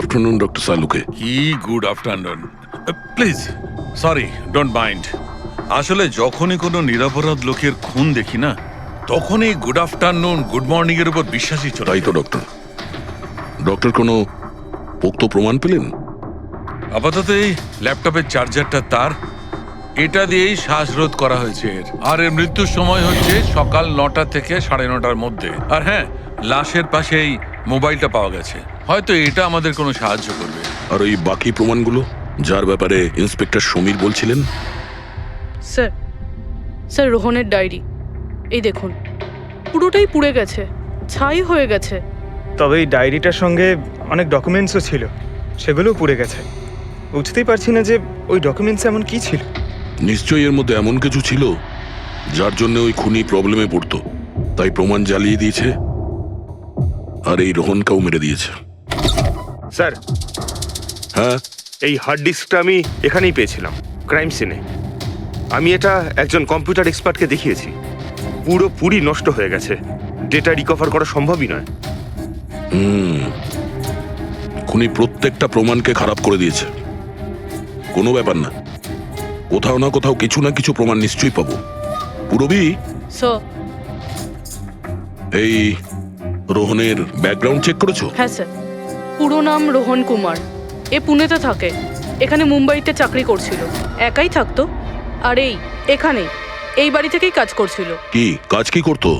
Afternoon doctor সালুকে। কি good afternoon. Please sorry, don't mind. আসলে যখনই কোনো নিরপরাধ লোকের খুন দেখি না, তখনই গুড আফটারনুন গুড মর্নিং এর উপর বিশ্বাসই চলে। তাই তো ডক্টর। ডক্টর কোনো পোক্ত প্রমাণ পেলেন? আপাতত এই ল্যাপটপের চার্জারটা তার, এটা দিয়েই শ্বাসরোধ করা হয়েছে এর। আর এর মৃত্যুর সময় হচ্ছে সকাল 9টা থেকে 9:30টার মধ্যে। আর হ্যাঁ, লাশের পাশে এই মোবাইলটা পাওয়া গেছে। হয়তো এটা আমাদের কোনো সাহায্য করবে। আর ওই বাকি প্রমাণগুলো যার ব্যাপারে ইন্সপেক্টর সমীর বলছিলেন? স্যার স্যার রোহনের ডায়েরি এই দেখুন, পুরোটাই পুড়ে গেছে, ছাই হয়ে গেছে। তবে এই ডায়েরিটার সঙ্গে অনেক ডকুমেন্টসও ছিল, সেগুলোও পুড়ে গেছে। বুঝতেই পারছি না যে ওই ডকুমেন্টস এমন কি ছিল। নিশ্চয়ই এর মধ্যে এমন কিছু ছিল যার জন্য ওই খুনি প্রবলেমে পড়তো, তাই প্রমাণ জ্বালিয়ে দিয়েছে আর এই রোহনকেও মেরে দিয়েছে। স্যার, হ্যাঁ, এই হার্ড ডিস্কটা আমি এখানেই পেয়েছিলাম, ক্রাইম সিনে। আমি এটা একজন কম্পিউটার এক্সপার্টকে দেখিয়েছি। পুরোপুরি নষ্ট হয়ে গেছে, ডেটা রিকভার করা সম্ভবই নয়। খুনি প্রত্যেকটা প্রমাণকে খারাপ করে দিয়েছে। কোনো ব্যাপার না, কোথাও না কোথাও কিছু না কিছু প্রমাণ নিশ্চয়ই পাবো। পুরবি, স্যার। এই রোহনের ব্যাকগ্রাউন্ড চেক করেছো? হ্যাঁ স্যার, পুরো নাম রোহন কুমার। এ পুনেতে থাকে, এখানে মুম্বাইতে চাকরি করছিল, একাই থাকতো। আর এখানেই এই বাড়ি থেকেই কাজ করছিল। কি কাজ কি করতো?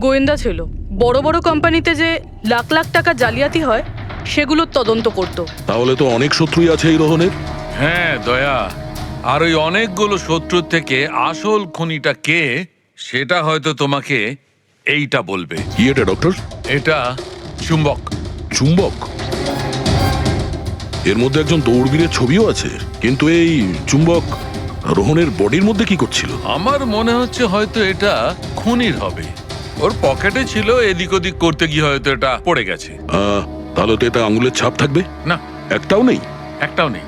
গোয়েন্দা ছিল। বড় বড় কোম্পানিতে যে লাখ লাখ টাকা জালিয়াতি হয় সেগুলোর তদন্ত করতো। তাহলে তো অনেক শত্রুই আছে এই রোহনের। হ্যাঁ দয়া, আর ওই অনেকগুলো শত্রুর থেকে আসল খুনিটা কে সেটা হয়তো তোমাকে এইটা বলবে। কি এটা ডক্টর? এটা চুম্বক। চুম্বক? এর মধ্যে একজন দৌড়বীরের ছবিও আছে, কিন্তু এই চুম্বক রোহনের বডির মধ্যে কি করছিল? আমার মনে হচ্ছে হয়তো এটা খুনির হবে। ওর পকেটে ছিল, এদিক ওদিক করতে গিয়ে হয়তো এটা পড়ে গেছে। তাহলে তো এটা আঙুলের ছাপ থাকবে। না, একটাও নেই। একটাও নেই।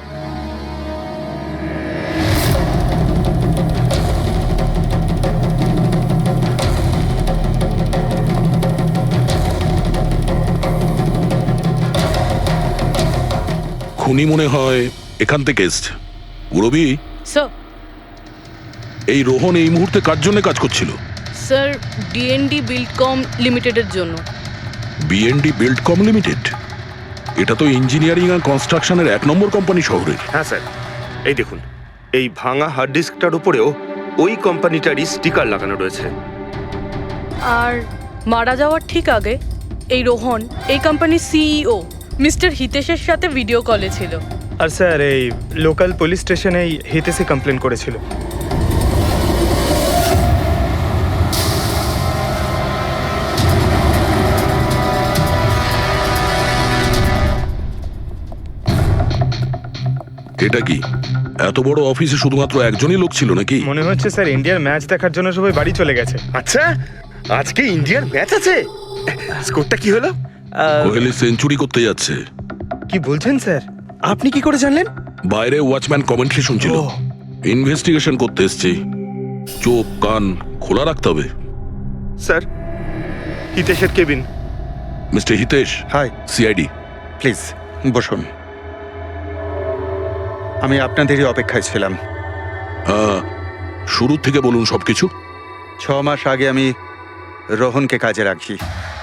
খুনি মনে হয় এখান থেকে এসছে। পুরবি, স্যার। এই রোহন এই মুহূর্তে কার জন্য কাজ করছিল? স্যার, ডিএনডি বিল্ডকম লিমিটেডের জন্য। BND Buildcom limited? এটা তো ইঞ্জিনিয়ারিং আর কনস্ট্রাকশনের 1 নম্বর কোম্পানি শহরের। হ্যাঁ স্যার, এই দেখুন, এই ভাঙা হার্ড ডিস্কটার উপরেও ওই কোম্পানিটারই স্টিকার লাগানো রয়েছে। আর মারা যাওয়ার ঠিক আগে এই রোহন এই কোম্পানির সিইও মিস্টার হিতেশের সাথে ভিডিও কলে ছিল। আর স্যার, এই লোকাল পুলিশ স্টেশনেই হিতেশে কমপ্লেন করেছিল। এটা কি এত বড় অফিসে শুধুমাত্র একজনই লোক ছিল নাকি? মনে হচ্ছে স্যার ইন্ডিয়ার ম্যাচ দেখার জন্য সবাই বাড়ি চলে গেছে। আচ্ছা, আজকে ইন্ডিয়ার ম্যাচ আছে? স্কোরটা কি হলো? কোহলি সেঞ্চুরি করতে যাচ্ছে। কি বলছেন স্যার? আপনি কি করে জানলেন? বাইরে ওয়াচম্যান কমেন্ট্রি শুনছিল। ইনভেস্টিগেশন করতে এসেছি, চোখ কান খোলা রাখতে হবে। স্যার, হিতেশের cabin. Mister Hitesh, hi, CID. Please বসুন। আমি আপনাদেরই অপেক্ষায় ছিলাম। শুরু থেকে বলুন সবকিছু। 6 মাস আগে আমি রোহনকে কাজে রাখি।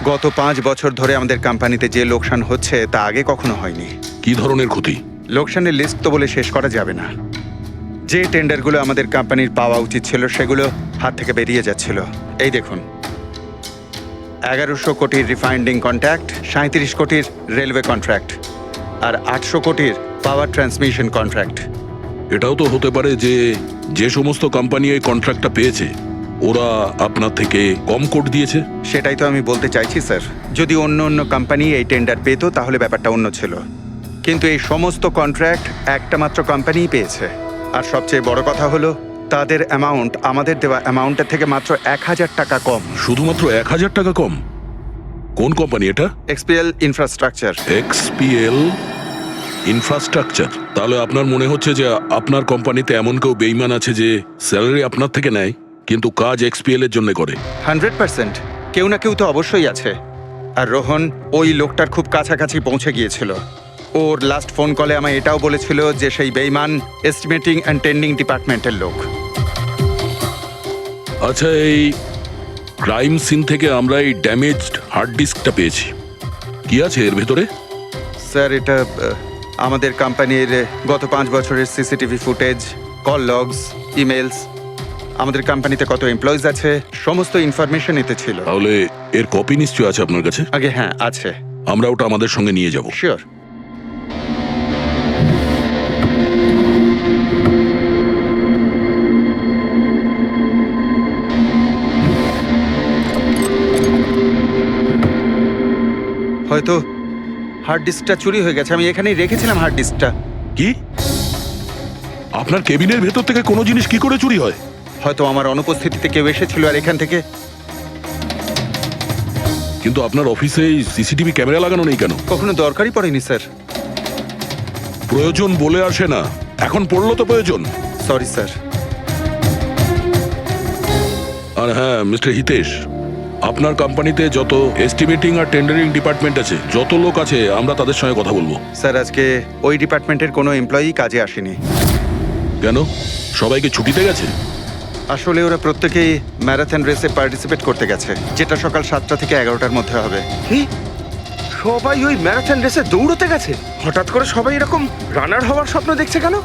গত 5 বছর ধরে আমাদের কোম্পানিতে যে লোকসান হচ্ছে তা আগে কখনো হয়নি। কি ধরনের ক্ষতি? লোকসানের লিস্ট তো বলে শেষ করা যাবে না। যে টেন্ডারগুলো আমাদের কোম্পানির পাওয়া উচিত ছিল সেগুলো হাত থেকে বেরিয়ে যাচ্ছিল। এই দেখুন, 1100 কোটির রিফাইন্ডিং কন্ট্রাক্ট, 37 কোটির রেলওয়ে কন্ট্রাক্ট আর 800 কোটির পাওয়ার ট্রান্সমিশন কন্ট্রাক্ট। এটাও তো হতে পারে যে যে সমস্ত কোম্পানি এই কন্ট্রাক্টটা পেয়েছে ওরা আপনার থেকে কম কোট দিয়েছে। সেটাই তো আমি বলতে চাইছি স্যার। যদি অন্য অন্য কোম্পানি এই টেন্ডার পেত তাহলে ব্যাপারটা অন্য ছিল, কিন্তু এই সমস্ত কন্ট্রাক্ট একটা মাত্র কোম্পানিই পেয়েছে। আর সবচেয়ে বড় কথা হলো তাদের অ্যামাউন্ট আমাদের দেওয়া অ্যামাউন্টের থেকে মাত্র 1000 টাকা কম। শুধুমাত্র 1000 টাকা কম? কোন কোম্পানি এটা? XPL infrastructure. XPL infrastructure? তাহলে আপনার মনে হচ্ছে যে আপনার কোম্পানিতে এমন কেউ বেইমান আছে যে স্যালারি আপনার থেকে নেয় কিন্তু কাজ এক্সপিএল এর জন্য করে? 100% কেউ না কেউ তো অবশ্যই আছে। আর রোহন ওই লোকটার খুব কাছাকাছি পৌঁছে গিয়েছিল। ওর লাস্ট ফোন কলে আমায় এটাও বলেছিল যে সেই বেইমান এস্টিমেটিং অ্যান্ড টেন্ডিং ডিপার্টমেন্টের লোক। আচ্ছা, এই ক্রাইম সিন থেকে আমরা এই ড্যামেজড হার্ড ডিস্কটা পেয়েছি। কি আছে এর ভেতরে? স্যার, এটা আমাদের কোম্পানির গত 5 বছরের CCTV footage, call logs, emails, আমাদের কোম্পানিতে কত এমপ্লয়িজ আছে, সমস্ত ইনফরমেশন এতে ছিল। তাহলে এর কপি নিশ্চয়ই আছে আপনার কাছে? আগে হ্যাঁ আছে। আমরা ওটা আমাদের সঙ্গে নিয়ে যাব। শিওর। হয়তো হার্ড ডিস্কটা চুরি হয়ে গেছে। আমি এখানেই রেখেছিলাম হার্ড ডিস্কটা। কি? আপনার কেবিনের ভেতর থেকে কোনো জিনিস কি করে চুরি হয়? হয়তো আমার অনুপস্থিতিতে কেউ এসেছিল আর এখান থেকে। কিন্তু আপনার অফিসে সিসিটিভি ক্যামেরা লাগানো নেই কেন? কখনো দরকারই পড়েনি স্যার। প্রয়োজন বলে আসে না, এখন পড়লো তো প্রয়োজন। Sorry sir. আর হ্যাঁ মিস্টার হিতেশ, আপনার কোম্পানিতে যত এস্টিমেটিং আর টেন্ডারিং ডিপার্টমেন্ট আছে, যত লোক আছে, আমরা তাদের সঙ্গে কথা বলবো। স্যার, আজকে ওই ডিপার্টমেন্টের কোনো এমপ্লয়ি কাজে আসেনি। কেন? সবাইকে ছুটিতে গেছে? আসলে ওরা প্রত্যেকেই ম্যারাথন রেসে পার্টিসিপেট করতে গেছে, যেটা সকাল 7টা থেকে 11টার মধ্যে হবে। কি? সবাই ওই ম্যারাথন রেসে দৌড়তে গেছে? হঠাৎ করে সবাই এরকম রানার হওয়ার স্বপ্ন দেখছে কেন?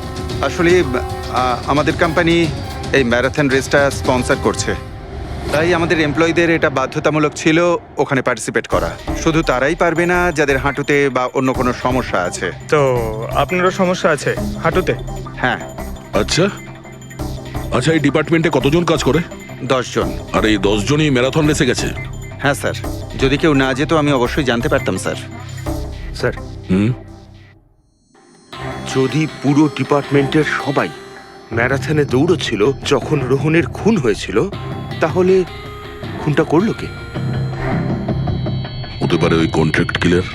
আসলে আমাদের কোম্পানি এই ম্যারাথন রেসটা স্পন্সর করছে, তাই আমাদের এমপ্লয়ীদের এটা বাধ্যতামূলক ছিল ওখানে পার্টিসিপেট করা। শুধু তারাই পারবে না যাদের হাঁটুতে বা অন্য কোনো সমস্যা আছে। তো আপনারও সমস্যা আছে হাঁটুতে? হ্যাঁ। আচ্ছা আচ্ছা, এই ডিপার্টমেন্টে কতজন কাজ করে? 10 জন। আর এই 10 জনই ম্যারাথন রেসে গেছে? হ্যাঁ স্যার, যদি কেউ না যেত আমি অবশ্যই জানতে পারতাম স্যার। স্যার, হুম, যদি পুরো ডিপার্টমেন্টের সবাই ম্যারাথনে দৌড়চ্ছিল যখন রোহনের খুন হয়েছিল, তাহলে খুনটা করলো কে? হতে পারে ওই কন্ট্রাক্ট কিলার।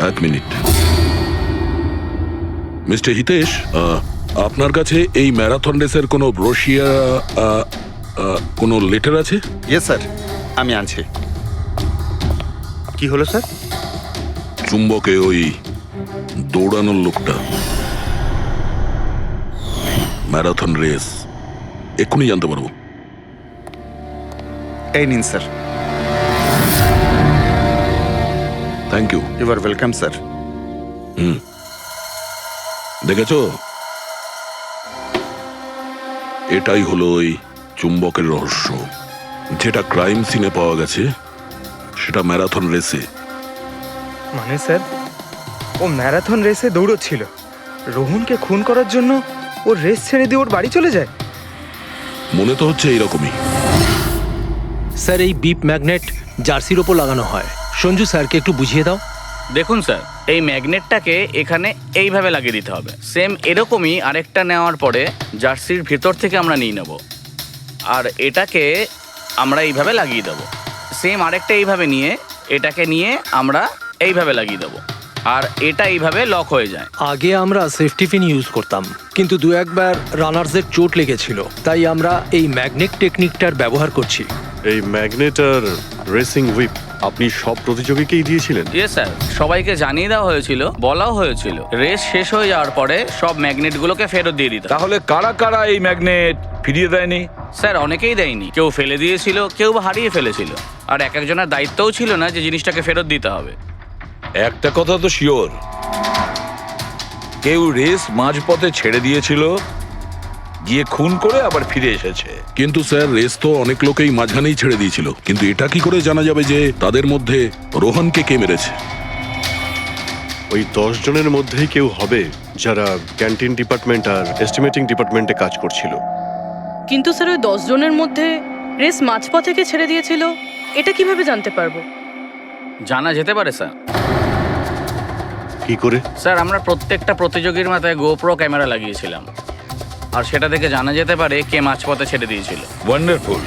এক মিনিট মিস্টার হিতেশ, আপনার কাছে এই ম্যারাথন রেসের কোনো ব্রোশিয়া, কোনো লেটার আছে? ইয়েস স্যার, আমি আনছি। কি হলো স্যার? চুম্বকে ওই দৌড়ানোর লোকটা, ম্যারাথন রেস, এক্ষুনি জানতে পারবো। এই নিন sir. Thank you. You are welcome sir. দেখেছো, এটাই হলো ওই চুম্বকের রহস্য। যেটা ক্রাইম সিনে পাওয়া গেছে সেটা ম্যারাথন রেসে। মানে স্যার, ও ম্যারাথন রেসে দৌড়চ্ছিল, রোহনকে খুন করার জন্য ও রেস ছেড়ে দিয়ে ওর বাড়ি চলে যায়? মনে তো হচ্ছে এইরকমই। স্যার, এই বিপ ম্যাগনেট জার্সির ওপর লাগানো হয়। সঞ্জু স্যারকে একটু বুঝিয়ে দাও। দেখুন স্যার, এই ম্যাগনেটটাকে এখানে এইভাবে লাগিয়ে দিতে হবে। সেম এরকমই আরেকটা নেওয়ার পরে জার্সির ভেতর থেকে আমরা নিয়ে নেব, আর এটাকে আমরা এইভাবে লাগিয়ে দেবো। সেম আরেকটা এইভাবে নিয়ে এটাকে নিয়ে আমরা এইভাবে লাগিয়ে দেবো, আর এটা এইভাবে লক হয়ে যায়। আগে আমরা সেফটি পিন ইউজ করতাম, কিন্তু 2-1 বার রানার্সের চোট লেগেছিল, তাই আমরা এই ম্যাগনেট টেকনিকটার ব্যবহার করছি। এই ম্যাগনেট আর রেসিং হুইপ আপনি সব প্রতিযোগীকেই দিয়েছিলেন? ইয়েস স্যার, সবাইকে জানিয়ে দেওয়া হয়েছিল, বলাও হয়েছিল রেস শেষ হয়ে যাওয়ার পরে সব ম্যাগনেটগুলোকে ফেরত দিয়ে দিতে। তাহলে কারা কারা এই ম্যাগনেট ফিরিয়ে দেয়নি? স্যার, অনেকেই দেয়নি, কেউ ফেলে দিয়েছিল, কেউ বা হারিয়ে ফেলেছিল, আর এক একজনের দায়িত্বও ছিল না যে জিনিসটাকে ফেরত দিতে হবে। একটা কথা তো শিওর, কেউ রেস মাঝপথে ছেড়ে দিয়েছিল, গিয়ে খুন করে আবার ফিরে এসেছে। কিন্তু স্যার, রেস তো অনেক লোকেই মাঝখানেই ছেড়ে দিয়েছিল, কিন্তু এটা কি করে জানা যাবে যে তাদের মধ্যে রোহনকে কে মেরেছে? ওই 10 জনের মধ্যেই কেউ হবে যারা ক্যান্টিন ডিপার্টমেন্ট আর এস্টিমেটিং ডিপার্টমেন্টে কাজ করছিল। কিন্তু স্যার, ওই 10 জনের মধ্যে রেস মাঝপথ থেকে ছেড়ে দিয়েছিল, এটা কিভাবে জানতে পারবো? জানা যেতে পারে স্যার। কি করে? স্যার, আমরা প্রত্যেকটা প্রতিযোগীর মাথায় গোপ্রো ক্যামেরা লাগিয়েছিলাম, আর সেটা থেকে জানা যেতে পারে কে মাঝপথে ছেড়ে দিয়েছিল। ওয়ান্ডারফুল।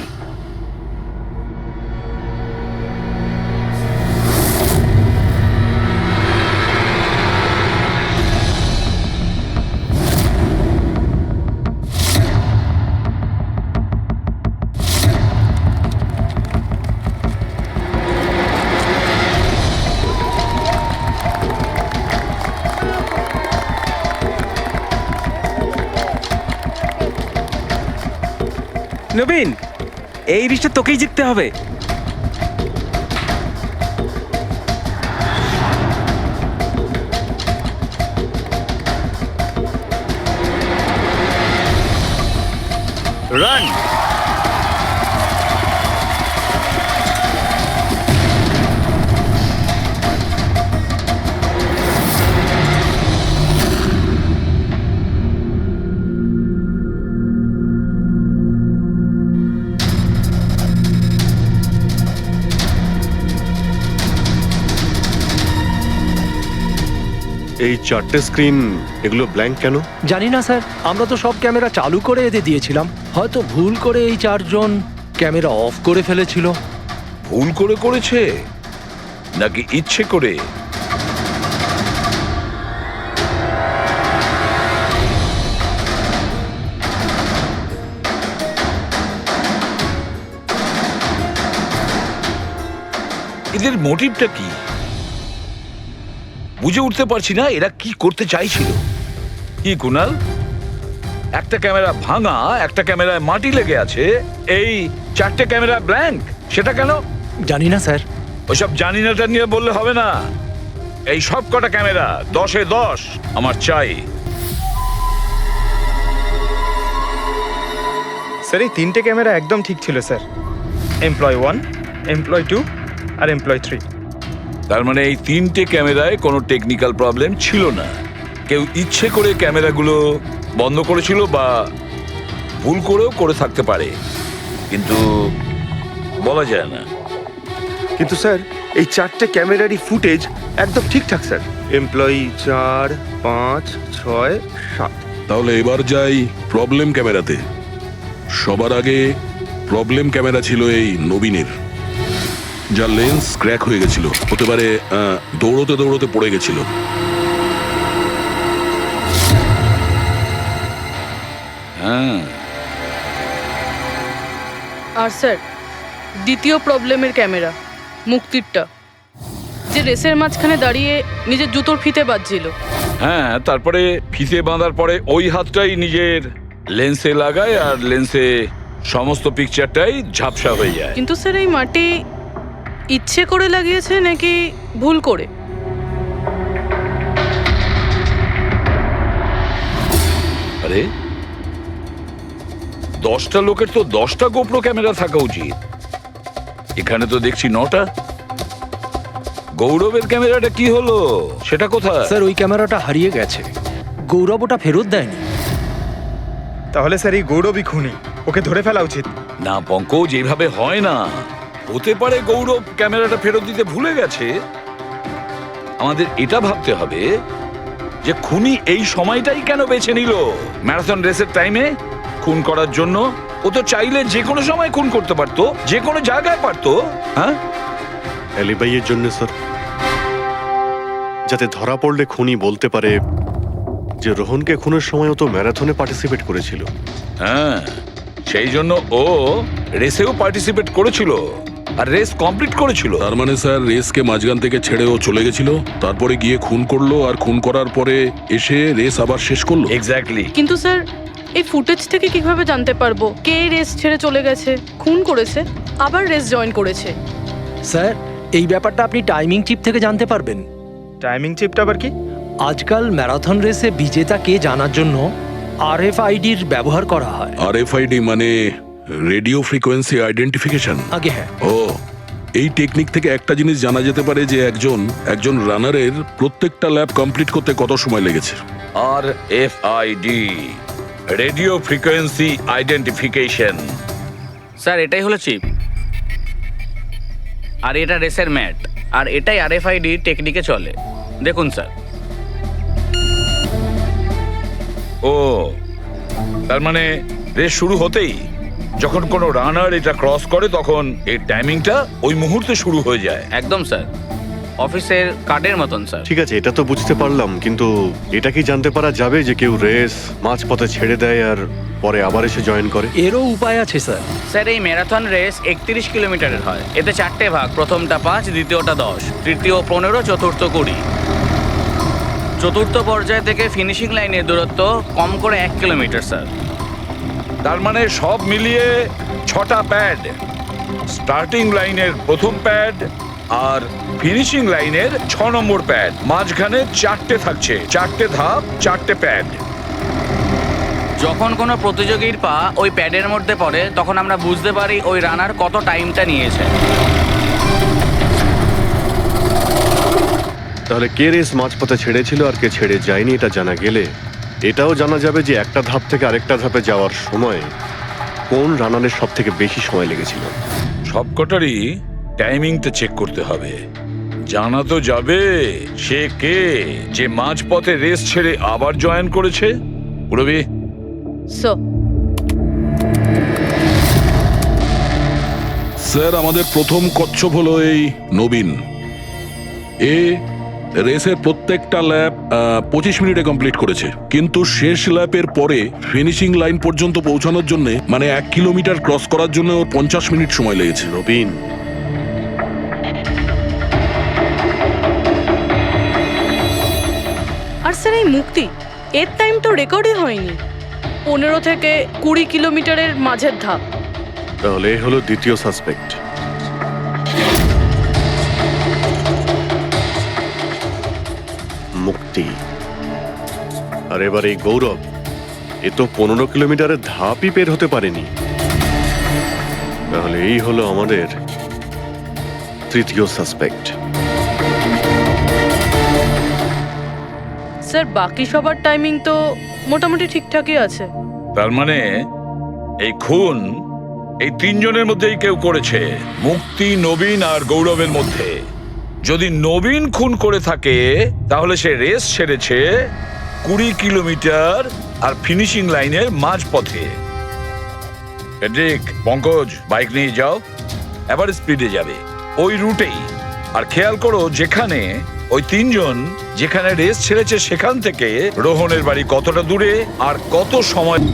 নবীন, এই রিশটা তোকেই জিততে হবে। রান। এই চারটে স্ক্রিন এগুলো ব্ল্যাঙ্ক কেন? জানি না স্যার, আমরা তো সব ক্যামেরা চালু করে এদের দিয়েছিলাম। হয়তো ভুল করে এই চারজন ক্যামেরা অফ করে ফেলেছিল। ভুল করে করেছে নাকি ইচ্ছে করে? এদের মোটিভটা কি বুঝে উঠতে পারছি না। এরা কি করতে চাইছিল? কি কুনাল, একটা ক্যামেরা ভাঙা, একটা ক্যামেরায় মাটি লেগে আছে, এই চারটে ক্যামেরা ব্ল্যাঙ্ক, সেটা কেন? জানি না স্যার। ওইসব জানি নাটা নিয়ে বললে হবে না। এই সব কটা ক্যামেরা 10-এ 10 আমার চাই। স্যার, এই তিনটে ক্যামেরা একদম ঠিক ছিল স্যার। এমপ্লয় 1, এমপ্লয় 2 আর এমপ্লয় 3। তার মানে এই তিনটে ক্যামেরায় কোনো টেকনিক্যাল প্রবলেম ছিল না। কেউ ইচ্ছে করে ক্যামেরাগুলো বন্ধ করেছিল বা ভুল করেও করে থাকতে পারে, কিন্তু বলা যায় না। কিন্তু স্যার, এই চারটে ক্যামেরারই ফুটেজ একদম ঠিকঠাক স্যার। এমপ্লয়ি 4, 5, 6, 7। তাহলে এবার যাই প্রবলেম ক্যামেরাতে। সবার আগে প্রবলেম ক্যামেরা ছিল এই নবীনের, যার লেন্স ক্র্যাক হয়ে গেছিল। হতে পারে দৌড়তে দৌড়তে পড়ে গেছিল। হ্যাঁ, আর স্যার, দ্বিতীয় প্রবলেমের ক্যামেরা মুক্তিরটা, যে রেসের মাঝখানে দাঁড়িয়ে নিজের জুতোর ফিতে বাজছিল। হ্যাঁ, তারপরে ফিতে বাঁধার পরে ওই হাতটাই নিজের লেন্সে লাগায় আর লেন্সে সমস্ত পিকচারটাই ঝাপসা হয়ে যায়। কিন্তু স্যার, এই মাটি ইচ্ছে করে লাগিয়েছে নাকি ভুল করে? আরে 10টা লোকের তো 10টা গোপ্রো ক্যামেরা থাকা উচিত, এখানে তো দেখছি 9টা। গৌরবের ক্যামেরাটা কি হলো, সেটা কোথায়? স্যার, ওই ক্যামেরাটা হারিয়ে গেছে। গৌরব ওটা ফেরত দেয়নি। তাহলে স্যার এই গৌরবই খুনি, ওকে ধরে ফেলা উচিত। না পঙ্কজ, এইভাবে হয় না। হতে পারে গৌরব ক্যামেরাটা ফেরত দিতে ভুলে গেছে। আমাদের এটা ভাবতে হবে যে খুনি এই সময়টাই কেন বেছে নিল ম্যারাথন রেসের টাইমে খুন করার জন্য। ও তো চাইলে যে কোনো সময় খুন করতে পারতো, যে কোনো জায়গায় পারতো। হ্যাঁ, অ্যালিবাইয়ের জন্য স্যার, যাতে ধরা পড়লে খুনি বলতে পারে যে রোহনকে খুনের সময় ও তো ম্যারাথনে পার্টিসিপেট করেছিল। হ্যাঁ, সেই জন্য ও রেসেও পার্টিসিপেট করেছিল আর রেস কমপ্লিট করেছিল। তার মানে স্যার, রেসকে মাঝখান থেকে ছেড়ে ও চলে গেছিল, তারপরে গিয়ে খুন করলো, আর খুন করার পরে এসে রেস আবার শেষ করলো। এক্স্যাক্টলি। কিন্তু স্যার, এই ফুটেজ থেকে কিভাবে জানতে পারবো কে রেস ছেড়ে চলে গেছে, খুন করেছে, আবার রেস জয়েন করেছে? স্যার, এই ব্যাপারটা আপনি টাইমিং চিপ থেকে জানতে পারবেন। টাইমিং চিপটা আবার কি? আজকাল ম্যারাথন রেসে বিজেতা কে জানার জন্য RFIDর ব্যবহার করা হয়। RFID মানে রেডিও ফ্রিকোয়েন্সি আইডেন্টিফিকেশন। আগে হ্যাঁ। ও, এই টেকনিক থেকে একটা জিনিস জানা যেতে পারে যে একজন রানারের প্রত্যেকটা ল্যাব কমপ্লিট করতে কত সময় লেগেছে। RFID, radio frequency identification. Sir, এটাই হলো চিপ, আর এটা রেসের ম্যাট, আর এটাই RFID টেকনিকে চলে। দেখুন স্যার। ও, তার মানে রেস শুরু হতেই যখন কোনো রানার এটা ক্রস করে তখন এই টাইমিংটা ওই মুহূর্তে শুরু হয়ে যায়। একদম স্যার, অফিসের কার্ডের মতন স্যার। ঠিক আছে, এটা তো বুঝতে পারলাম, কিন্তু এটা কি জানতে পারা যাবে যে কেউ রেস মাঝপথে ছেড়ে দেয় আর পরে আবার এসে জয়েন করে? এরও উপায় আছে স্যার। স্যার, এই ম্যারাথন রেস 31 কিলোমিটারের হয়। এতে 4টে ভাগ, প্রথমটা 5, দ্বিতীয়টা 10, তৃতীয় 15, চতুর্থ 20। চতুর্থ পর্যায় থেকে ফিনিশিং লাইনের দূরত্ব কম করে 1 কিলোমিটার স্যার। তার মানে সব মিলিয়ে 6টা প্যাড, স্টার্টিং লাইনের প্রথম প্যাড আর ফিনিশিং লাইনের 6 নম্বর প্যাড। মাঝখানে 4টে থাকছে, 4টে ধাপ, 4টে প্যাড। যখন কোনো প্রতিযোগীর পা ওই প্যাডের মধ্যে পড়ে তখন আমরা বুঝতে পারি ওই রানার কত টাইমটা নিয়েছে। তাহলে কে রেস মাঝপথে ছেড়েছিল আর কে ছেড়ে যায়নি এটা জানা গেলে এটাও জানা যাবে যে একটা ধাপ থেকে আরেকটা ধাপে যাওয়ার সময় কোন রানারের সব থেকে বেশি সময় লেগেছিল। সবকটারই টাইমিংটা চেক করতে হবে। জানা তো যাবে সে কে যে মাঝপথে রেস ছেড়ে আবার জয়েন করেছে। পুরবি, স্যার, আমাদের প্রথম কচ্ছপ হলো এই নবীন। এ রেসের প্রত্যেকটা ল্যাপ 25 মিনিটে কমপ্লিট করেছে, কিন্তু শেষ ল্যাপের পরে ফিনিশিং লাইন পর্যন্ত পৌঁছানোর জন্য, মানে 1 কিলোমিটার ক্রস করার জন্য ওর 50 মিনিট সময় লেগেছে। নবীন, আর স্যার এই মুক্তি, এর টাইম তো রেকর্ডই হয়নি। 15 থেকে 20 কিলোমিটারের মাঝের ধাপ। তাহলে এ হলো দ্বিতীয় সাসপেক্ট। মুক্তি। আর এবার এই গৌরব, এ তো 15 কিলোমিটারের ধাপই বের হতে পারেনি। তাহলে এই হলো আমাদের তৃতীয় সাসপেক্ট। স্যার, বাকি সবার টাইমিং তো মোটামুটি ঠিকঠাকই আছে। তার মানে এই খুন এই 3 জনের মধ্যেই কেউ করেছে, মুক্তি, নবীন আর গৌরবের মধ্যে। যদি নবীন খুন করে থাকে তাহলে সে রেস ছেড়েছে 20 কিলোমিটার আর ফিনিশিং লাইনের মাঝপথে। হেড্রিক, পঙ্কজ, বাইক নিয়ে যাও, এবার স্পিডে যাবে ওই রুটেই। আর খেয়াল করো যেখানে ওই 3 জন যেখানে রেস ছেড়েছে সেখান থেকে রোহনের বাড়ি কতটা দূরে আর কত সময়।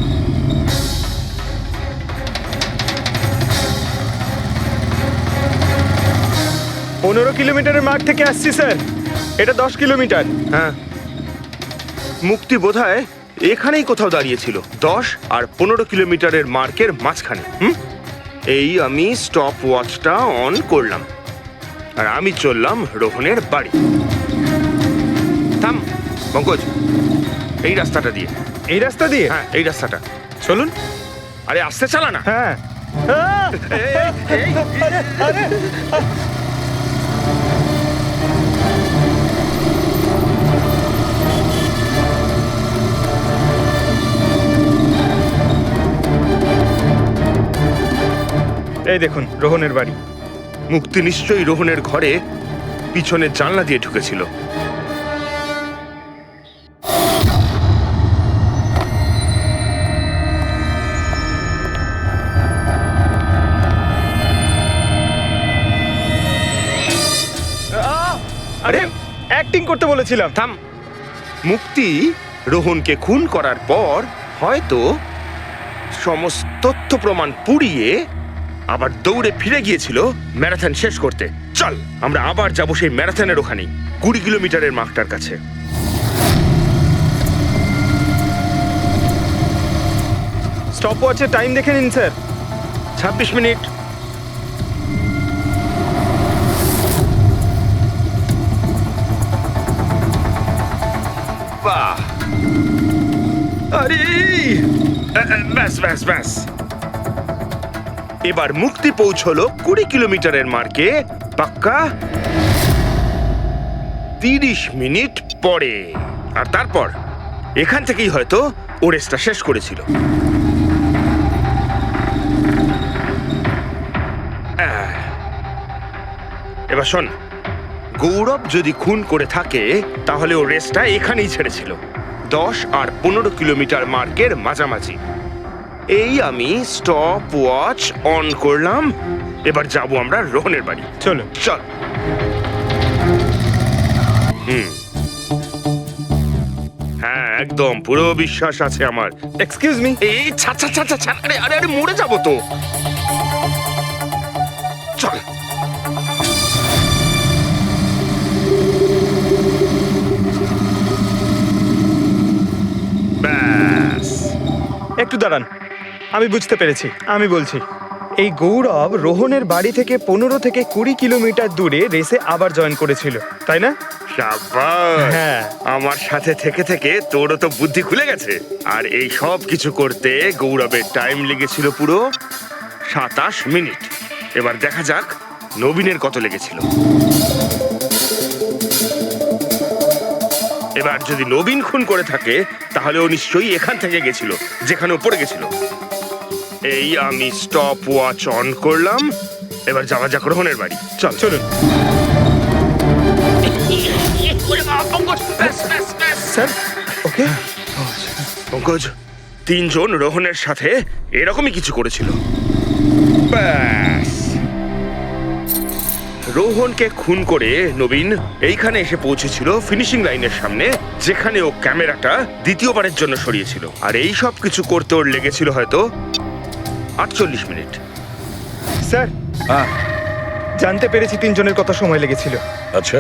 15 কিলোমিটারের মাঠ থেকে আসছি স্যার, এটা 10 কিলোমিটার। হ্যাঁ, মুক্তি বোধহয় এখানেই কোথাও দাঁড়িয়েছিল, 10 আর 15 কিলোমিটারের মার্কের মাঝখানে। এই আমি স্টপ ওয়াচটা অন করলাম আর আমি চললাম রোহনের বাড়ি। থাম পঙ্কজ, এই রাস্তাটা দিয়ে। এই রাস্তা দিয়ে? হ্যাঁ, এই রাস্তাটা। চলুন। আরে আস্তে চালা না। হ্যাঁ। আরে, এই দেখুন রোহনের বাড়ি। মুক্তি নিশ্চয়ই রোহনের ঘরে পিছনের জানলা দিয়ে ঢুকেছিল। আরে অ্যাক্টিং করতে বলেছিলাম। থাম। মুক্তি রোহনকে খুন করার পর হয়তো সমস্ত তথ্য প্রমাণ পুড়িয়ে আবার দৌড়ে ফিরে গিয়েছিল ম্যারাথন শেষ করতে। চল আমরা আবার যাব সেই ম্যারাথনের ওখানে, 20 কিলোমিটারের মার্কটার কাছে। স্টপ ওয়াচের টাইম দেখে নিন স্যার। 26 মিনিট। বাহ, আরে ব্যাস ব্যাস ব্যাস। এবার মুক্তি পৌঁছলো 20 কিলোমিটারের মার্কে পাক্কা 30 মিনিট পরে। আর তারপর এখান থেকেই হয়তো ও রেসটা শেষ করেছিল। এবার শোন, গৌরব যদি খুন করে থাকে তাহলে ও রেসটা এখানেই ছেড়েছিল, 10 আর 15 কিলোমিটার মার্কের মাঝামাঝি। এই আমি স্টপ ওয়াচ অন করলাম। এবার যাব আমরা রোহনের বাড়ি। চলো। চল। হ্যাঁ, একদম পুরো বিশ্বাস আছে আমার। Excuse me. এই ছাড় ছাড় ছাড় ছাড়, আরে আরে আরে মরে যাবো তো। চল। ব্যাস। একটু দাঁড়ান, আমি বুঝতে পেরেছি। আমি বলছি, এই গৌরব রোহনের বাড়ি থেকে 15 থেকে 20 কিলোমিটার দূরে রেসে আবার জয়েন করেছিল, তাই না? শাবাশ! হ্যাঁ। আমার সাথে থেকে থেকে তোরও তো বুদ্ধি খুলে গেছে। আর এই সব কিছু করতে গৌরবের টাইম লেগেছিল পুরো 27 মিনিট। এবার দেখা যাক নবীনের কত লেগেছিল। এবার যদি নবীন খুন করে থাকে তাহলে ও নিশ্চয়ই এখান থেকে গেছিল, যেখানে ও পড়ে গেছিল। এই আমি স্টপ ওয়াচ অন করলাম। এবার যাওয়া যাক রোহনের বাড়ি। চল চলুন স্যার। ওকে, পঙ্কজ, 3 জন রোহনের সাথে এরকমই কিছু করেছিল। ব্যাস, রোহনকে খুন করে নবীন এইখানে এসে পৌঁছেছিল ফিনিশিং লাইনের সামনে, যেখানে ও ক্যামেরাটা দ্বিতীয়বারের জন্য সরিয়েছিল। আর এই সব কিছু করতে ওর লেগেছিল হয়তো 48 মিনিট। স্যার হ্যাঁ, জানতে পেরেছি 3 জনের কত সময় লেগেছিল। আচ্ছা,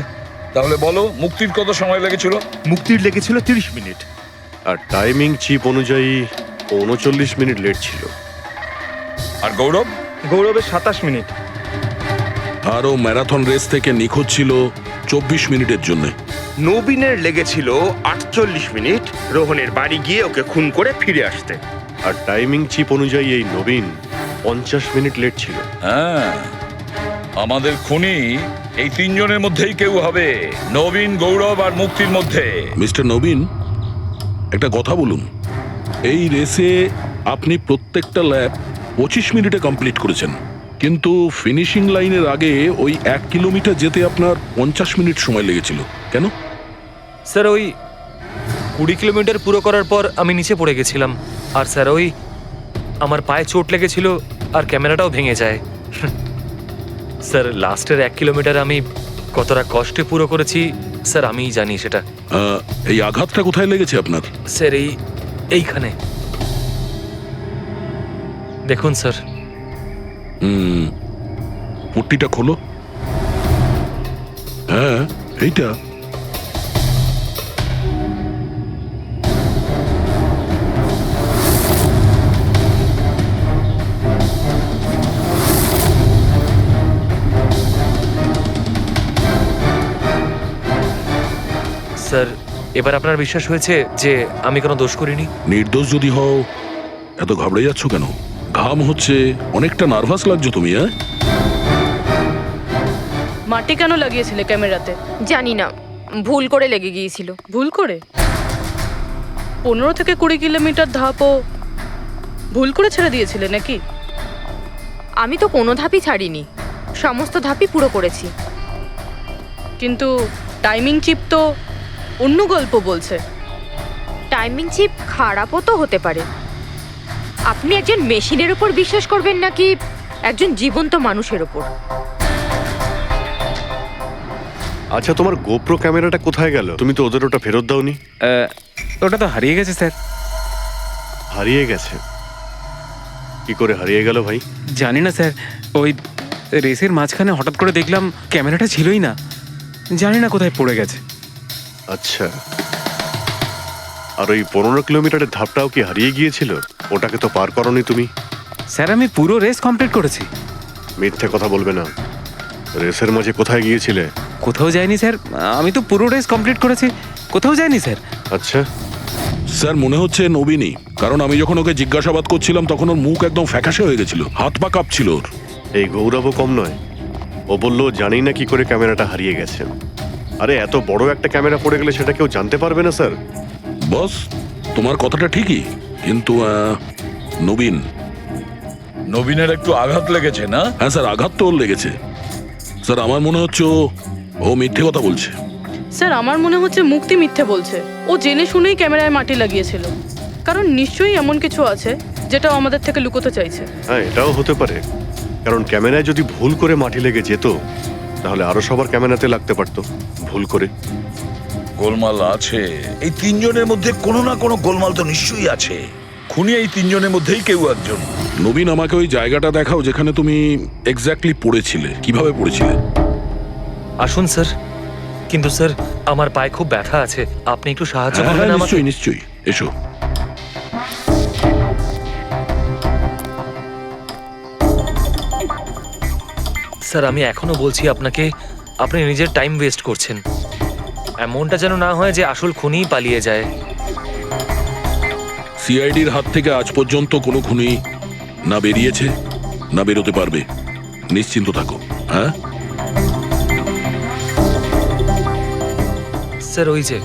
তাহলে বলো মুক্তির কত সময় লেগেছিল? মুক্তির লেগেছিল 30 মিনিট। আর টাইমিং চিপ অনুযায়ী 39 মিনিট লেট ছিল। আর গৌরব? গৌরবের 27 মিনিট। আরও ম্যারাথন রেস থেকে নিখোঁজ ছিল 24 মিনিটের জন্য। নবীনের লেগেছিল 48 মিনিট রোহনের বাড়ি গিয়ে ওকে খুন করে ফিরে আসতে। আর টাইমিং চিপ অনুযায়ী এই নবীন 50 মিনিট লেট ছিল। হ্যাঁ, আমাদের খুনি এই 3 জনের মধ্যেই কেউ হবে, নবীন, গৌরব আর মুক্তির মধ্যে। মিস্টার নবীন, একটা কথা বলুন। এই রেসে আপনি প্রত্যেকটা ল্যাপ 25 মিনিটে কমপ্লিট করেছেন, কিন্তু ফিনিশিং লাইনের আগে ওই 1 কিলোমিটার যেতে আপনার 50 মিনিট সময় লেগেছিল। কেন? স্যার ওই 20 কিলোমিটার পুরো করার পর আমি নিচে পড়ে গেছিলাম। আর স্যার ওই আমার পায়ে চোট লেগেছিল আর ক্যামেরাটাও ভেঙে যায়। স্যার লাস্টের 1 কিলোমিটার আমি কতটা কষ্টে পুরো করেছি স্যার আমিই জানি সেটা। এই আঘাতটা কোথায় লেগেছে আপনার? স্যার এইখানে দেখুন স্যার। পট্টিটা খোলো। হ্যাঁ, এইটা। স্যার এবার আপনার বিশ্বাস হয়েছে যে আমি কোনো দোষ করিনি? নির্দোষ যদি হও এত ঘাবড়ে যাচ্ছ কেন? ঘাম হচ্ছে, অনেকটা নার্ভাস লাগছো তুমি। হ্যাঁ, মাটি কেন লাগিয়েছিলে ক্যামেরাতে? জানি না, ভুল করে লেগে গিয়েছিল। ভুল করে? 15 থেকে 20 কিলোমিটার ধাপও ভুল করে ছেড়ে দিয়েছিলে নাকি? আমি তো কোনো ধাপই ছাড়িনি, সমস্ত ধাপই পুরো করেছি। কিন্তু টাইমিং চিপ তো অন্য গল্প বলছে। টাইমিং চিপ খারাপও তো হতে পারে। আপনি একজন মেশিনের উপর বিশ্বাস করবেন নাকি একজন জীবন্ত মানুষের উপর? আচ্ছা, তোমার গোপ্রো ক্যামেরাটা কোথায় গেল? তুমি তো ওদের ওটা ফেরত দাওনি। ওটা তো হারিয়ে গেছে স্যার। হারিয়ে গেছে? কি করে হারিয়ে গেল ভাই? জানি না স্যার, ওই রেসের মাঝখানে হঠাৎ করে দেখলাম ক্যামেরাটা ছিলই না, জানি না কোথায় পড়ে গেছে। আচ্ছা, আর ওই 15 কিলোমিটারের ধাপটাও কি হারিয়ে গিয়েছিল? ওটাকে তো পার করনি তুমি। স্যার আমি পুরো রেস কমপ্লিট করেছি। মিথ্যে কথা বলবে না। রেসের মাঝে কোথায় গিয়েছিলে? কোথাও যায়নি স্যার, আমি তো পুরো রেস কমপ্লিট করেছি, কোথাও যায়নি স্যার। আচ্ছা, স্যার মনে হচ্ছে নবীনই, কারণ আমি যখন ওকে জিজ্ঞাসাবাদ করছিলাম তখন ওর মুখ একদম ফ্যাকাশে হয়ে গেছিল, হাত পা কাঁপছিল ওর। এই গৌরবও কম নয়। ও বললো জানি না কি করে ক্যামেরাটা হারিয়ে গেছে। আরে এত বড় একটা ক্যামেরা পড়ে গেলে সেটা কেউ জানতে পারবে না স্যার। বস, তোমার কথাটা ঠিকই, কিন্তু নবীনের একটু আঘাত লেগেছে না? হ্যাঁ স্যার, আঘাত তো ওর লেগেছে। স্যার আমার মনে হচ্ছে ও মিথ্যে কথা বলছে। স্যার আমার মনে হচ্ছে মুক্তি মিথ্যে বলছে। ও জেনে শুনেই ক্যামেরায় মাটি লাগিয়েছিল, কারণ নিশ্চয়ই এমন কিছু আছে যেটা ও আমাদের থেকে লুকোতে চাইছে। হ্যাঁ, এটাও হতে পারে, কারণ ক্যামেরায় যদি ভুল করে মাটি লেগে যেত তাহলে আরো সবার ক্যামেরাতে লাগতে পারতো ভুল করে। গোলমাল আছে এই 3 জনের মধ্যে, কোনো না কোনো গোলমাল তো নিশ্চয়ই আছে। খুনি এই 3 জনের মধ্যেই কেউ একজন। নবীন, আমাকে ওই জায়গাটা দেখাও যেখানে তুমি এক্স্যাক্টলি পড়েছিলে। কিভাবে পড়েছিলে? আসুন স্যার। কিন্তু স্যার আমার পায়ে খুব ব্যথা আছে, আপনি একটু সাহায্য করবেন আমাকে? নিশ্চয়ই নিশ্চয়ই, এসো। স্যার আমি এখনো বলছি আপনাকে, আপনি নিজের টাইম ওয়েস্ট করছেন। এমনটা যেন না হয় যে আসল খুনিই পালিয়ে যায়। সিআইডির হাত থেকে আজ পর্যন্ত কোনো খুনি না বেরিয়েছে না বেরোতে পারবে, নিশ্চিন্ত থাকো। হ্যাঁ, স্যার ওই যে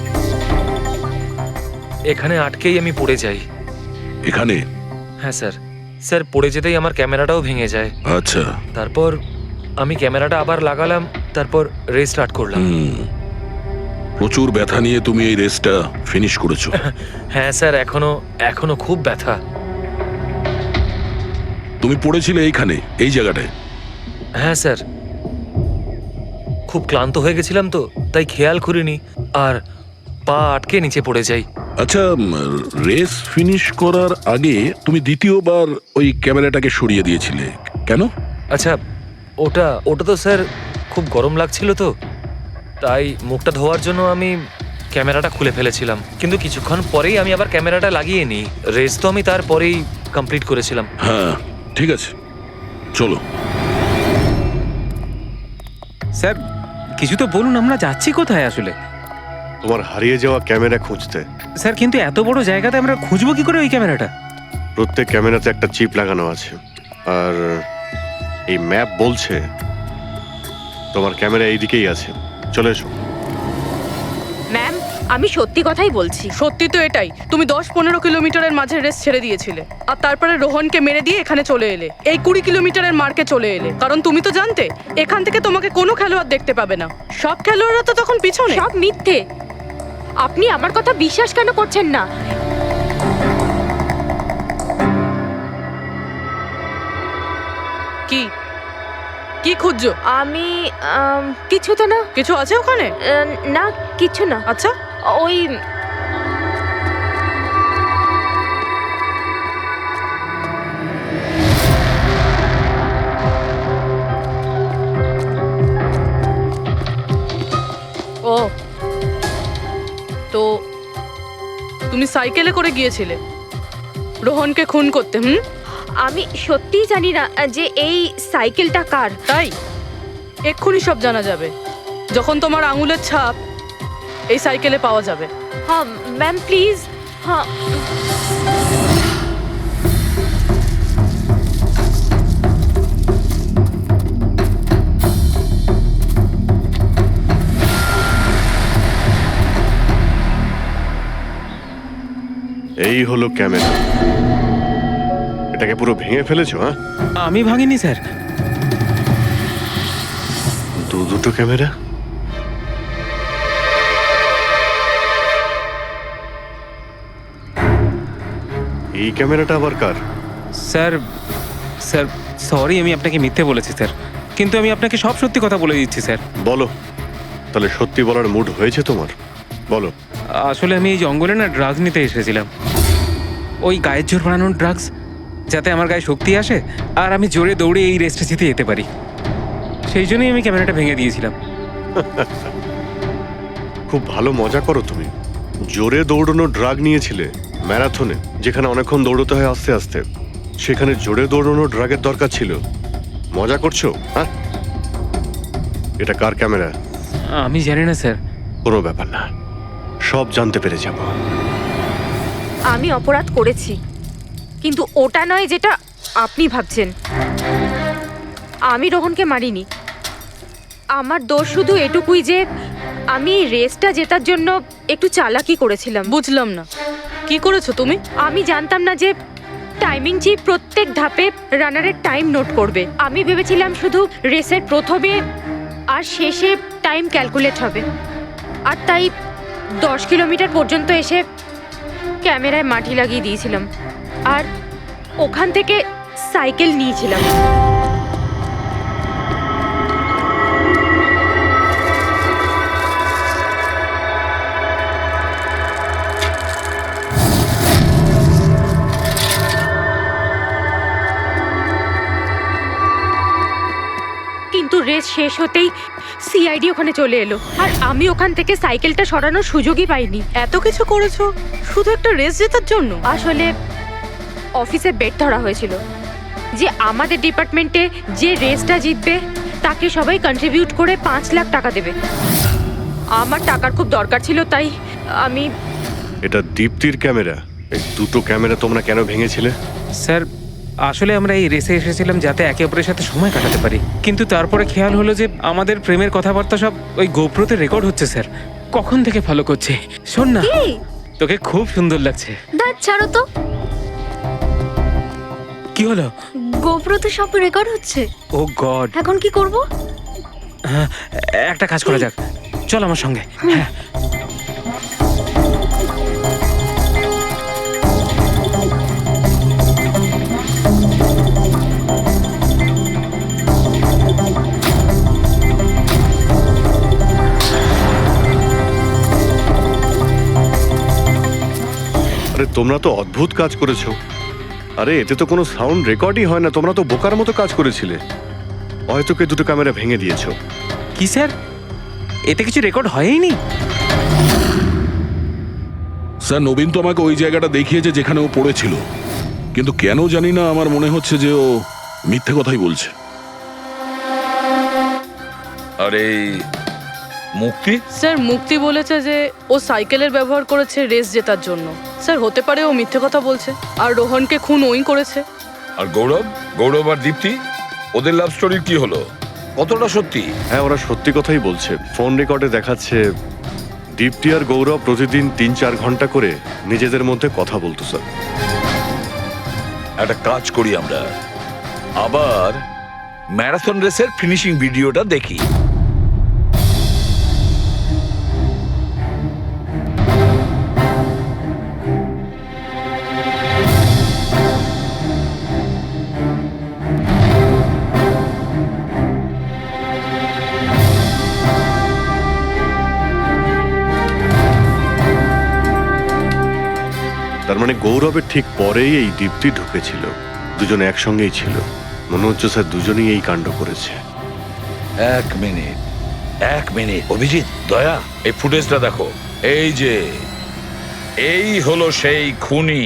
এখানে আটকেই আমি পড়ে যাই। এখানে? হ্যাঁ স্যার, স্যার পড়ে যেতেই আমার ক্যামেরাটাও ভেঙে যায়। আচ্ছা। তারপর আমি ক্যামেরাটা আবার লাগালাম, তারপর রেস স্টার্ট করলাম। প্রচুর ব্যথা নিয়ে তুমি এই রেসটা ফিনিশ করেছো। হ্যাঁ স্যার, এখনো খুব ব্যথা। তুমি পড়েছিলে এইখানে, এই জায়গাটায়? হ্যাঁ স্যার, খুব ক্লান্ত হয়ে গেছিলাম তো, তাই খেয়াল করিনি আর পা আটকে নিচে পড়ে যাই। আচ্ছা, রেস ফিনিশ করার আগে তুমি দ্বিতীয়বার ওই ক্যামেরাটাকে সরিয়ে দিয়েছিলে কেন? আচ্ছা, ওটা তো স্যার খুব গরম লাগছিল তো, তাই মুখটা ধোয়ার জন্য আমি ক্যামেরাটা খুলে ফেলেছিলাম। কিন্তু কিছুক্ষণ পরেই আমি আবার ক্যামেরাটা লাগিয়ে নিই। রেস তো আমি তারপরেই কমপ্লিট করেছিলাম। হ্যাঁ ঠিক আছে, চলো। স্যার কিছু তো বলুন, আমরা যাচ্ছি কোথায় আসলে? তোমার হারিয়ে যাওয়া ক্যামেরা খুঁজতে। স্যার কিন্তু এত বড় জায়গাতে আমরা খুঁজবো কি করে ওই ক্যামেরাটা? প্রত্যেক ক্যামেরাতে একটা চিপ লাগানো আছে, আর এই ম্যাপ বলছে তোমার ক্যামেরা এইদিকেই আছে। চলে এসো। ম্যাম, আমি সত্যি কথাই বলছি। সত্যি তো এটাই, তুমি 10-15 কিলোমিটারের মাঝে রেস ছেড়ে দিয়েছিলে আর তারপরে রোহনকে মেরে দিয়ে এখানে চলে এলে, এই 20 কিলোমিটারের মার্কে চলে এলে। কারণ তুমি তো জানতে এখান থেকে তোমাকে কোনো খেলোয়াড় দেখতে পাবে না। সব খেলোয়াড়রা তো তখন পিছনে। সব মিথ্যে। আপনি আমার কথা বিশ্বাস কেন করছেন না? কি কি খুঁজছো? আমি কিছু তো না। কিছু আছে ওখানে? না, কিছু না। আচ্ছা, ওই ও তো তুমি সাইকেলে করে গিয়েছিলে রোহনকে খুন করতে? আমি সত্যিই জানি না যে এই সাইকেলটা কার। তাই এক্ষুনি সব জানা যাবে যখন তোমার আঙুলের ছাপ এই সাইকেলে পাওয়া যাবে। হ্যাঁ ম্যাম, প্লিজ। হ্যাঁ এই হলো ক্যামেরা। এটাকে পুরো ভেঙে ফেলেছো? হ্যাঁ, আমি ভাঙিনি স্যার। দুটো ক্যামেরা? এই ক্যামেরাটা আবার কার? স্যার স্যার সরি, আমি আপনাকে মিথ্যে বলেছি স্যার, কিন্তু আমি আপনাকে সব সত্যি কথা বলে দিচ্ছি স্যার। বলো, তাহলে সত্যি বলার মুড হয়েছে তোমার? বলো। আসলে আমি এই জঙ্গলে না ড্রাগস নিতে এসেছিলাম, ওই গায়ের জোর বানানোর ড্রাগস, যাতে আমার গায়ে শক্তি আসে আর আমি জোরে দৌড়ে এই রেসটা জিতে যেতে পারি। সেই জন্যই আমি ক্যামেরাটা ভেঙে দিয়েছিলাম। খুব ভালো মজা করো তুমি। জোরে দৌড়ানো ড্রাগ নিয়েছিলে ম্যারাথনে, যেখানে অনেকক্ষণ দৌড়তে হয় আস্তে আস্তে। সেখানে জোরে দৌড়ানো ড্রাগের দরকার ছিল। মজা করছো? হ্যাঁ, এটা কার ক্যামেরা? আমি জানি না স্যার। কোনো ব্যাপার না, সব জানতে পেরে যাব। আমি অপরাধ করেছি, কিন্তু ওটা নয় যেটা আপনি ভাবছেন। আমি রোহনকে মারিনি। আমার দোষ শুধু এটুকুই যে আমি এই রেসটা জেতার জন্য একটু চালাকি করেছিলাম। বুঝলাম না, কি করেছো তুমি? আমি জানতাম না যে টাইমিং চিপ প্রত্যেক ধাপে রানারের টাইম নোট করবে। আমি ভেবেছিলাম শুধু রেসের প্রথমে আর শেষে টাইম ক্যালকুলেট হবে, আর তাই 10 কিলোমিটার পর্যন্ত এসে ক্যামেরায় মাটি লাগিয়ে দিয়েছিলাম আর ওখান থেকে সাইকেল নিয়েছিলাম। কিন্তু রেস শেষ হতেই সিআইডি ওখানে চলে এলো আর আমি ওখান থেকে সাইকেলটা সরানোর সুযোগই পাইনি। এত কিছু করেছো শুধু একটা রেস জেতার জন্য? আসলে অফিসে বেট ধরা হয়েছিল যে আমাদের ডিপার্টমেন্টে যে রেসটা জিতবে তাকে সবাই কন্ট্রিবিউট করে 5 লাখ টাকা দেবে। আমার টাকার খুব দরকার ছিল, তাই আমি এটা দীপ্তির ক্যামেরা। এই দুটো ক্যামেরা তোমরা কেন ভেঙেছিলে? স্যার আসলে আমরা এই রেসে এসেছিলাম যাতে একে অপরের সাথে সময় কাটাতে পারি, কিন্তু তারপরে খেয়াল হলো যে আমাদের প্রেমের কথাবার্তা সব ওই গোপ্রোতে রেকর্ড হচ্ছে। স্যার কখন থেকে ফলো করছে। শোন না, তোকে খুব সুন্দর লাগছে। দাঁত ছাড়ো তো। কি হলো? গোপ্রোতে সব রেকর্ড হচ্ছে। ও গড, এখন কি করব? একটা কাজ করা যাক, চল আমার সঙ্গে। হ্যাঁ আরে তোমরা তো অদ্ভুত কাজ করেছো। আরে এতে তো কোনো সাউন্ড রেকর্ডই হয় না। তোমরা তো বোকার মতো কাজ করেছিলে। হয়তো কে দুটো ক্যামেরা ভেঙে দিয়েছো। কি স্যার, এতে কিছু রেকর্ড হয়নি? স্যার, নবীন তো আমাকে ওই জায়গাটা দেখিয়েছে যেখানে ও পড়েছিল, কিন্তু কেন জানি না আমার মনে হচ্ছে যে ও মিথ্যে কথাই বলছে। আরে মুক্তি, স্যার মুক্তি বলেছে যে ও সাইকেলের ব্যবহার করেছে রেস জেতার জন্য। স্যার হতে পারে ও মিথ্যে কথা বলছে, আর রোহনকে খুন ওই করেছে। আর গৌরব আর দীপ্তি, ওদের লাভ স্টোরির কি হলো? কতটা সত্যি? হ্যাঁ, ওরা সত্যি কথাই বলছে। ফোন রেকর্ডে দেখাচ্ছে দীপ্তি আর গৌরব প্রতিদিন 3-4 ঘন্টা করে নিজেদের মধ্যে কথা বলতো। স্যার একটা কাজ করি, আমরা আবার ম্যারাথন রেসের ফিনিশিং ভিডিওটা দেখি। তার মানে গৌরবের ঠিক পরেই এই দীপ্তি ঢুকেছিল। দুজন একসঙ্গেই ছিল। মনে হচ্ছে স্যার দুজনেই এই কাণ্ড করেছে। এক মিনিট অভিজিৎ, দয়া, এই ফুটেজটা দেখো। এই যে এই হলো সেই খুনি।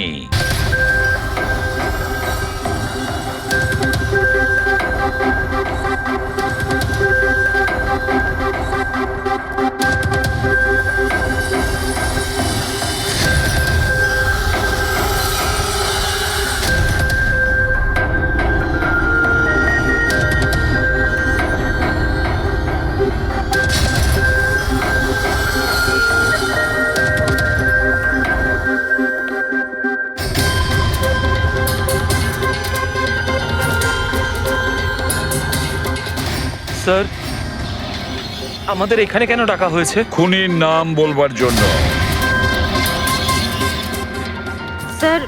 স্যার, আমাদের এখানে কেন ডাকা হয়েছে? খুনির নাম বলবার জন্য। স্যার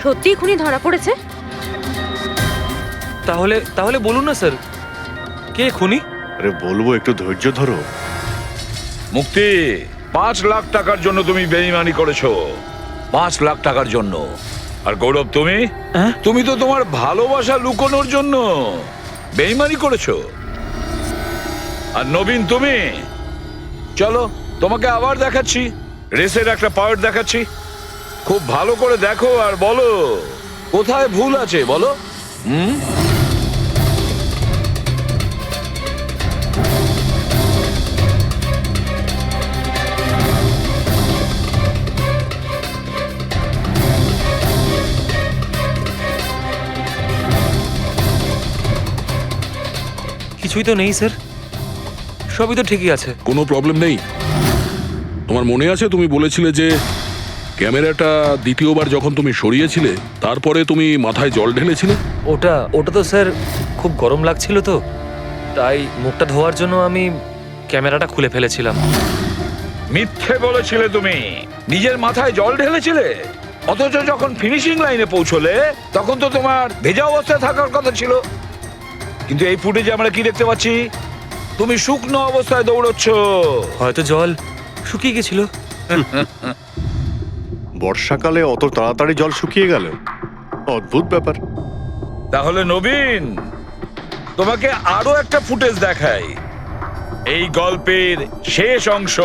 সত্যি খুনি ধরা পড়েছে? তাহলে বলুন না স্যার, কে খুনি? আরে বলবো, একটু ধৈর্য ধরো। মুক্তি, 5 লাখ টাকার জন্য তুমি বেইমানি করেছো। 5 লাখ টাকার জন্য। আর গৌরব, তুমি তো তোমার ভালোবাসা লুকোনোর জন্য বেইমানি করেছো। আর নবীন, তুমি চলো, তোমাকে আবার দেখাচ্ছি, রেসের একটা পার্ট দেখাচ্ছি। খুব ভালো করে দেখো আর বলো কোথায় ভুল আছে, বলো। কিছুই তো নেই স্যার, সবই তো ঠিকই আছে। কোনো প্রবলেম নেই। তোমার মনে আছে তুমি বলেছিলে যে ক্যামেরাটা দ্বিতীয়বার যখন তুমি সরিয়েছিলে তারপরে তুমি মাথায় জল ঢেলেছিলে? ওটা তো স্যার খুব গরম লাগছিল, তো তাই মুখটা ধোয়ার জন্য আমি ক্যামেরাটা খুলে ফেলেছিলাম। মিথ্যে বলেছিলে তুমি, নিজের মাথায় জল ঢেলেছিলে। অথচ যখন ফিনিশিং লাইনে পৌঁছলে তখন তো তোমার ভেজা অবস্থায় থাকার কথা ছিল। কিন্তু এই ফুটেজে আমরা কি দেখতে পাচ্ছি? তুমি শুকনো অবস্থায় দৌড়চ্ছ। হয়তো জল শুকিয়ে গেছিল। বর্ষাকালে অত তাড়াতাড়ি জল শুকিয়ে গেল, অদ্ভুত ব্যাপার। তাহলে নবীন, তোমাকে আরো একটা ফুটেজ দেখাই, এই গল্পের শেষ অংশ।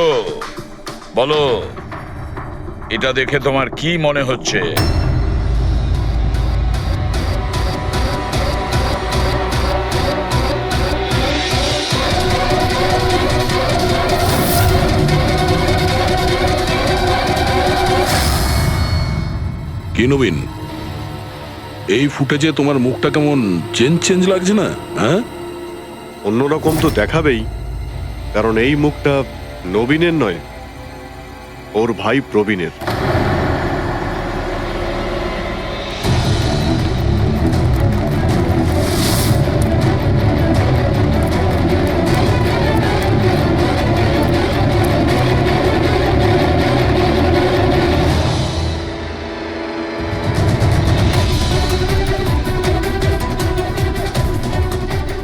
বলো, এটা দেখে তোমার কি মনে হচ্ছে? কি নবীন, এই ফুটেজে তোমার মুখটা কেমন চেঞ্জ চেঞ্জ লাগছে না? হ্যাঁ, অন্যরকম তো দেখাবেই, কারণ এই মুখটা নবীনের নয়, ওর ভাই প্রবীণের।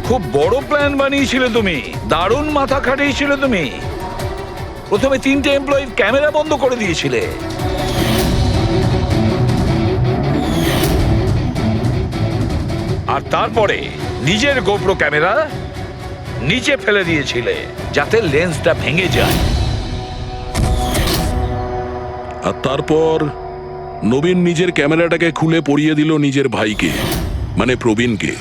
খুব বড় প্ল্যান বানিয়েছিলে তুমি, দারুণ মাথা খাটিয়েছিলে তুমি। প্রথমে 3টে এমপ্লয়ির ক্যামেরা বন্ধ করে দিয়েছিলে, আর তারপরে নিজের গোপ্রো ক্যামেরা নিচে ফেলে দিয়েছিলে যাতে লেন্সটা ভেঙে যায়। আর তারপর নবীন নিজের ক্যামেরাটাকে খুলে পরিয়ে দিল নিজের ভাইকে, মানে প্রবীণকে।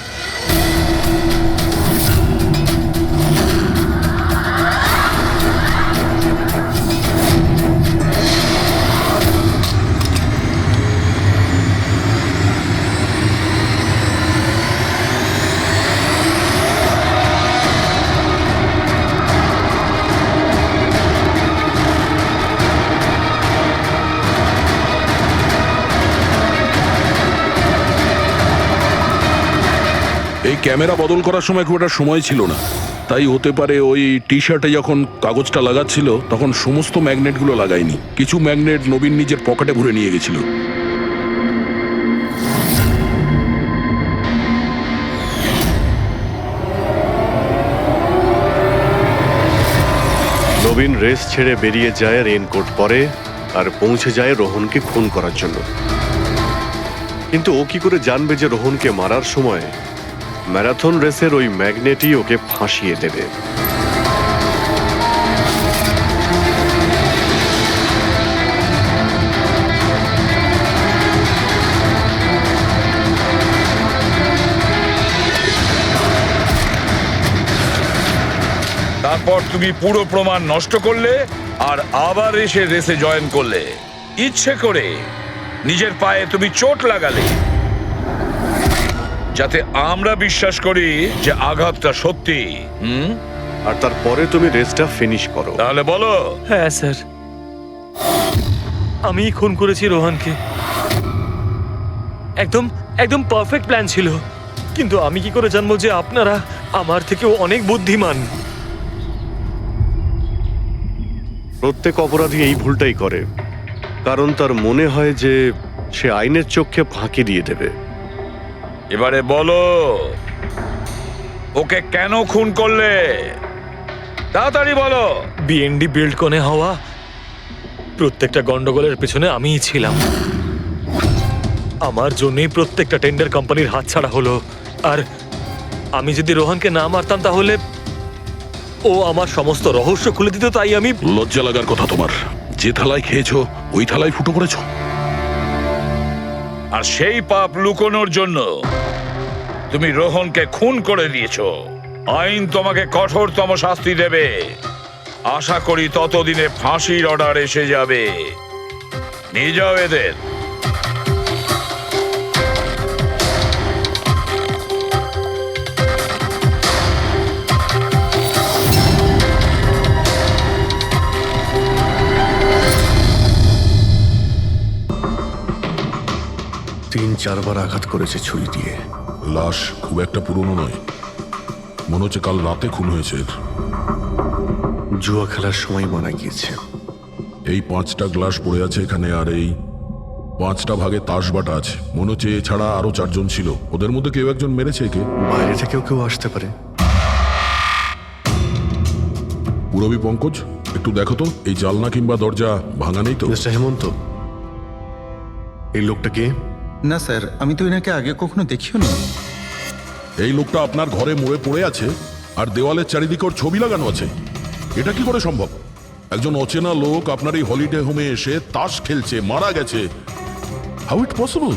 এই ক্যামেরা বদল করার সময় খুব একটা সময় ছিল না, তাই হতে পারে ওই টি শার্টে যখন কাগজটা লাগাচ্ছিল তখন সমস্ত ম্যাগনেটগুলো লাগায়নি, কিছু ম্যাগনেট নবীন নিজের পকেটে ভরে নিয়ে গেছিল। নবীন রেস ছেড়ে বেরিয়ে যায় রেইনকোট পরে, আর পৌঁছে যায় রোহনকে খুন করার জন্য। কিন্তু ও কি করে জানবে যে রোহনকে মারার সময় ম্যারাথন রেসের ওই ম্যাগনেটই ওকে ফাঁসিয়ে দেবে? তারপর তুমি পুরো প্রমাণ নষ্ট করলে আর আবার এসে রেসে জয়েন করলে। ইচ্ছে করে নিজের পায়ে তুমি চোট লাগালে যাতে আমরা বিশ্বাস করি যে আঘাতটা সত্যি। আর তারপরে তুমি রেসটা ফিনিশ করো। তাহলে বলো। হ্যাঁ স্যার, আমি খুন করেছি রোহনকে। একদম একদম পারফেক্ট প্ল্যান ছিল, কিন্তু আমি কি করে জানবো যে আপনারা আমার থেকেও অনেক বুদ্ধিমান? প্রত্যেক অপরাধী এই ভুলটাই করে, কারণ তার মনে হয় যে সে আইনের চোখে ফাঁকি দিয়ে দেবে। এবারে বলো, ওকে কেন খুন করলে? তাড়াতাড়ি বলো। বিএনডি বিল্ডকনে হওয়া প্রত্যেকটা গন্ডগোলের পেছনে আমিই ছিলাম। আমার জন্যই প্রত্যেকটা টেন্ডার কোম্পানির হাতছাড়া হলো, আর আমি যদি রোহনকে না মারতাম তাহলে ও আমার সমস্ত রহস্য খুলে দিত। তাই আমি... লজ্জা লাগার কথা তোমার, যে থালায় খেয়েছো ওই থালায় ফুটো করেছো। আর সেই পাপ লুকোনোর জন্য তুমি রোহনকে খুন করে দিয়েছো। আইন তোমাকে কঠোরতম শাস্তি দেবে। আশা করি ততদিনে ফাঁসির অর্ডার এসে যাবে। নিয়ে যাও এদের। তিন চারবার আঘাত করেছে ছুরি দিয়ে। লাশ খুব একটা পুরনো নয়, মনে হচ্ছে কাল রাতে খুন হয়েছে। জুয়া খেলার সময় মারা গিয়েছে। এই 5টা গ্লাস পড়ে আছে এখানে, আর এই 5টা ভাগে তাস বাটা আছে। মনে হচ্ছে এছাড়া আরো 4 জন ছিল, ওদের মধ্যে কেউ একজন মেরেছে একে। বাইরে থেকেও কেউ আসতে পারে। পুরবী পঙ্কজ, একটু দেখো তো এই জালনা কিংবা দরজা ভাঙা নেই তো? মিস্টার হেমন্ত, এই লোকটা কে? না স্যার, আমি তো এনাকে আগে কখনো দেখিও নি। এই লোকটা আপনার ঘরে মরে পড়ে আছে, আর দেওয়ালের চারিদিকে ওর ছবি লাগানো আছে। এটা কি করে সম্ভব? একজন অচেনা লোক আপনার এই হলিডে হোমে এসে তাস খেলছে, মারা গেছে। How it possible?